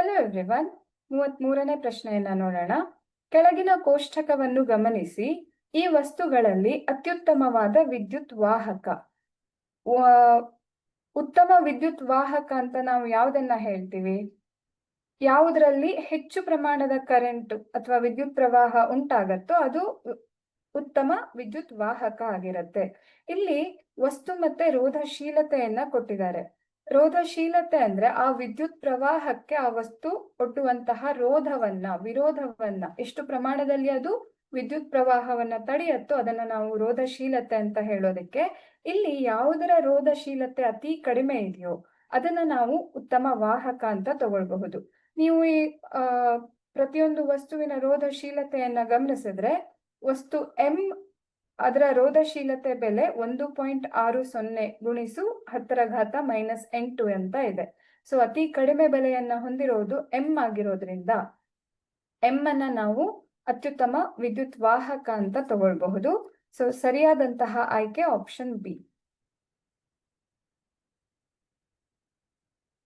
Hello everyone, 33ನೇ ಪ್ರಶ್ನೆಯನ್ನ ನೋಡೋಣ. ಕೆಳಗಿನ ಕೋಷ್ಟಕವನ್ನು ಗಮನಿಸಿ. ಈ ವಸ್ತುಗಳಲ್ಲಿ ಅತ್ಯುತ್ತಮವಾದ ವಿದ್ಯುತ್ ವಾಹಕ. ಉತ್ತಮ ವಿದ್ಯುತ್ ವಾಹಕ ಅಂತ ನಾವು ಯಾವುದನ್ನ ಹೇಳ್ತೀವಿ? ಯಾವುದರಲ್ಲಿ ಹೆಚ್ಚು ಪ್ರಮಾಣದ ಕರೆಂಟ್ ಅಥವಾ ವಿದ್ಯುತ್ ಪ್ರವಾಹ ಉಂಟಾಗತ್ತೋ ಅದು ಉತ್ತಮ ವಿದ್ಯುತ್ ವಾಹಕ ಆಗಿರುತ್ತೆ. ಇಲ್ಲಿ ವಸ್ತು ಮತ್ತೆ ರೋಧಶೀಲತೆಯನ್ನ ಕೊಟ್ಟಿದ್ದಾರೆ. ರೋಧಶೀಲತೆ ಅಂದ್ರೆ ಆ ವಿದ್ಯುತ್ ಪ್ರವಾಹಕ್ಕೆ ಆ ವಸ್ತು ಒಡ್ಡುವಂತಹ ವಿರೋಧವನ್ನ ಎಷ್ಟು ಪ್ರಮಾಣದಲ್ಲಿ ಅದು ವಿದ್ಯುತ್ ಪ್ರವಾಹವನ್ನ ತಡೆಯತ್ತೋ ಅದನ್ನ ನಾವು ರೋಧಶೀಲತೆ ಅಂತ ಹೇಳೋದಕ್ಕೆ. ಇಲ್ಲಿ ಯಾವುದರ ರೋಧಶೀಲತೆ ಅತಿ ಕಡಿಮೆ ಇದೆಯೋ ಅದನ್ನ ನಾವು ಉತ್ತಮ ವಾಹಕ ಅಂತ ತಗೊಳ್ಬಹುದು. ನೀವು ಈ ಪ್ರತಿಯೊಂದು ವಸ್ತುವಿನ ರೋಧಶೀಲತೆಯನ್ನ ಗಮನಿಸಿದ್ರೆ ವಸ್ತು ಎಂ ಅದರ ರೋಧಶೀಲತೆ ಬೆಲೆ 1.60 ಗುಣಿಸು 10⁻⁻8 ಅಂತ ಇದೆ. ಸೊ ಅತಿ ಕಡಿಮೆ ಬೆಲೆಯನ್ನ ಹೊಂದಿರೋದು ಎಂ ಆಗಿರೋದ್ರಿಂದ ಎಂ ಅನ್ನ ನಾವು ಅತ್ಯುತ್ತಮ ವಿದ್ಯುತ್ ವಾಹಕ ಅಂತ ತಗೊಳ್ಬಹುದು. ಸೊ ಸರಿಯಾದಂತಹ ಆಯ್ಕೆ ಆಪ್ಷನ್ ಬಿ.